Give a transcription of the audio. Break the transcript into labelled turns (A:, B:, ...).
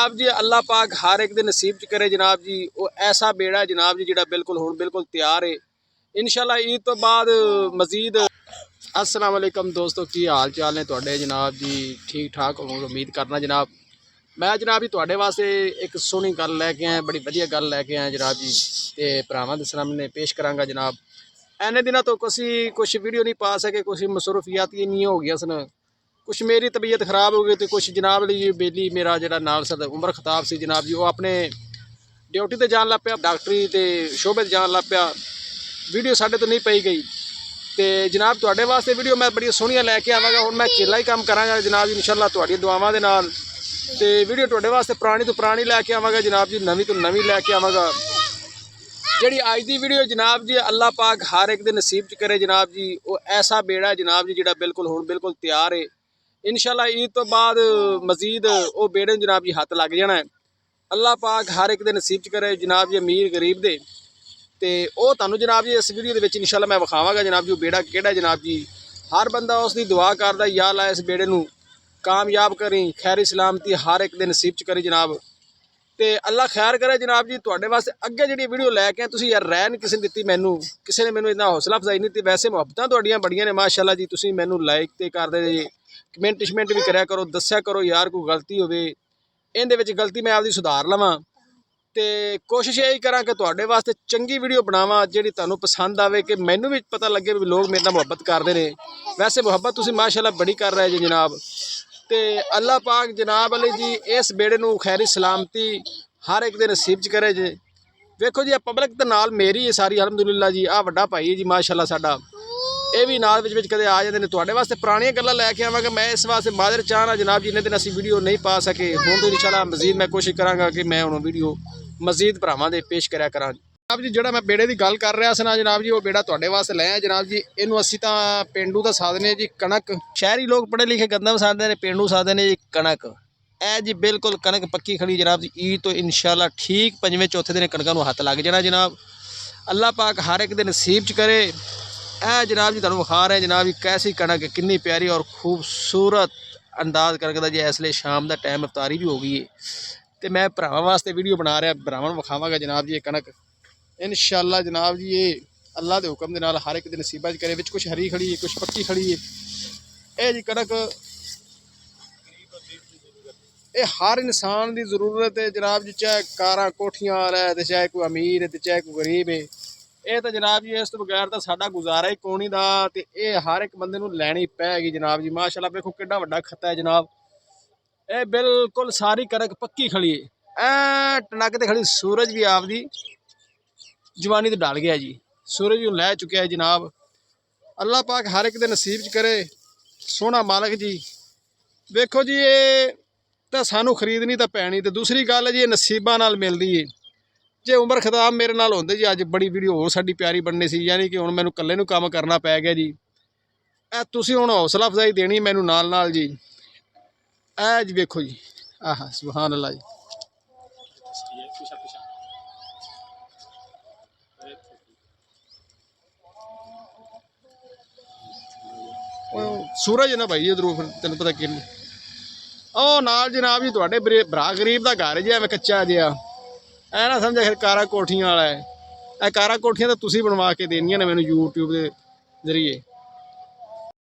A: जनाब जी अल्लाह पाक हर एक दे नसीब च करे जनाब जी। वो ऐसा बेड़ा है जनाब जी जिहड़ा बिल्कुल हुण बिल्कुल तैयार है इंशाल्लाह ईद तो बाद मजीद। अस्सलाम वालेकुम दोस्तों, की हाल चाल ने तुहाडे जनाब जी? ठीक ठाक होवोगे उम्मीद करना जनाब। मैं जनाब जी तुहाडे वास्ते एक सोहनी गल लैके आया, बड़ी वधिया गल लैके आया जनाब जी, ते भरावां दे सामने पेश करांगा जनाब। इन्ने दिनों तो कुछ वीडियो नहीं पा सके, कुछ मसरूफियात इन्नी हो गई सन, कुछ मेरी तबीयत खराब हो गई, तो कुछ जनाब जी बेली मेरा जरा नाल सद उमर खताब से जनाब जी, वो अपने ड्यूटी ते जान लग पिया, डॉक्टरी ते शोबे जान लग पिया, वीडियो साढ़े तो नहीं पई गई। तो जनाब तुहाडे वास्ते वीडियो मैं बड़ी सोहनियां लैके आवांगा। हुण मैं अकेला ही काम करांगा जनाब जी इंशाल्लाह तुहाडी दुआवां दे नाल। ते वीडियो तुहाडे वास्ते पुरानी तो पुरानी लैके आवांगा जनाब जी, नवीं तो नवीं लैके आवांगा। जिहड़ी अज दी वीडियो जनाब जी अल्लाह पाक हर एक दे नसीब च करे जनाब जी। वो ऐसा बेड़ा है जनाब जी जिहड़ा बिल्कुल हुण बिल्कुल तैयार है इंशाल्लाह ईद तो बाद मजीद वो बेड़े जनाब जी हत्थ लग जाना है। अल्लाह पाक हर एक दे नसीब च करे जनाब जी, अमीर गरीब दे। तो वह तुहानूं जनाब जी इस वीडियो के इंशाल्लाह मैं विखावांगा जनाब जी वो बेड़ा किहड़ा जनाब जी। हर बंदा उसकी दुआ करदा, या अल्लाह इस बेड़े नूं कामयाब करी, खैरी सलामती हर एक दे नसीब च करी जनाब। तो अल्लाह खैर करे जनाब जी। तुहाडे वास्ते अगे जी वीडियो लैके आए, तुसीं यार रैन किसी ने दित्ती, मैनू किसी ने मैनू इन्ना हौसला अफजाई नहीं दी। वैसे मुहब्बतां तुहाडियां बड़ियां ने माशाअल्लाह जी, तुसीं मैनू लाइक तो करदे जी, कमेंट शमेंट भी करया करो, दस्या करो यार कोई गलती होवे, इहदे विच गलती मैं आपदी सुधार लवां। तो कोशिश यही करा कि तुहाडे वास्ते चंगी वीडियो बनावां जिहड़ी तुहानूं पसंद आवे, कि मैनू भी पता लगे भी लोग मेरे नाल मुहब्बत करदे ने। वैसे मुहब्बत तुसीं माशाअल्लाह बड़ी कर रहे जी जनाब। तो अल्लाह पाक जनाब अली जी इस बेड़े नूं खैरी सलामती हर एक दे नसीब च करे जे। वेखो जी पब्लिक तो नाल मेरी है सारी अलहमदुलिल्लाह जी। आ वड्डा भाई है जी माशाअल्लाह साडा, ये भी नाल विच कदे आ जाते हैं। तुहाडे वास्ते पुरानियां गल्लां लैके आवांगा मैं, इस वास्ते माजर चाहना जनाब जी, इन्ने दिन असीं वीडियो नहीं पा सके। हुण तो इंशाल्लाह मजीद मैं कोशिश करांगा कि मैं हुण वीडियो मजीद भरावां दे पेश करया करां जनाब जी। जिहड़ा मैं बेड़े की गल कर रहा सा जनाब जी, वो बेड़ा तुहाडे वास्ते लिया जनाब जी। इनू असीं तां पेंडू दा साधने जी कणक। शहरी लोग पढ़े लिखे गंदा साधते ने, पेंडू साधने जी कणक। ए जी बिल्कुल कणक पक्की खड़ी जनाब जी। ईद तो इंशाल्लाह ठीक पंजवें चौथे दिन कणकां नूं हत्थ लग जाना जनाब। अल्लाह पाक हर एक दे नसीब च करे। ए जनाब जी तुहानूं विखा रहे जनाब जी कैसी कणक, कितनी प्यारी और खूबसूरत अंदाज कणक दा जी। इसलिए शाम का टाइम इफ्तारी भी हो गई है, तो मैं भरावां वास्ते वीडियो बना रहा, भरावां नूं विखावांगा जनाब जी ये कणक इंशाल्लाह जनाब जी। ये अल्लाह के हुक्म दे नाल हर एक दे नसीबां च करे। विच कुछ हरी खड़ी है, कुछ पक्की खड़ी है। ये जी कणक ये हर इंसान की जरूरत है जनाब जी, चाहे कारां कोठियां वाला है, तो चाहे कोई अमीर है, तो चाहे कोई गरीब है। ये तो जनाब जी इस तो बगैर तो साडा गुजारा ही कोनी दा। ते ये हर एक बंदे नूं लैनी पैगी जनाब जी। माशाअल्लाह वेखो किड्डा वड्डा खत्ता है जनाब। ये बिल्कुल सारी कणक पक्की खड़ी है, ऐ टनक ते खड़ी। सूरज भी आपदी जवानी तो ढल गया जी, सूरज भी लै चुकिया है जनाब। अल्लाह पाक हर एक दे नसीब च करे, सोहना मालक जी। वेखो जी ये तो सानू खरीदनी तो पैनी, तो दूसरी गल है जी ये नसीबां नाल मिलदी है। जे उमर खताब मेरे नाल होंदे जी, अज बड़ी वीडियो होर साडी प्यारी बननी सी। यानी कि हुण मैनूं कल्ले नूं काम करना पै गया जी। ए तुसीं हुण हौसला अफजाई देनी मैनूं नाल नाल जी। ए जी वेखो जी, आहा सुभान अल्लाह जी। सूरज है ना भाई इधरों, फिर तेन पता कि ਉਹ ਨਾਲ जनाब जी ਤੁਹਾਡੇ ਭਰਾ गरीब ਦਾ घर ਜਿਹਾ ਐਵੇਂ ਕੱਚਾ ਜਿਹਾ। ਐ ਨਾ ਸਮਝਿਆ ਫਿਰ ਕਾਰਾਂ ਕੋਠੀਆਂ ਵਾਲਾ ਹੈ। ਇਹ ਕਾਰਾਂ ਕੋਠੀਆਂ ਤਾਂ ਤੁਸੀਂ ਬਣਵਾ ਕੇ ਦੇਣੀਆਂ ਨੇ ਮੈਨੂੰ YouTube ਦੇ ਜ਼ਰੀਏ।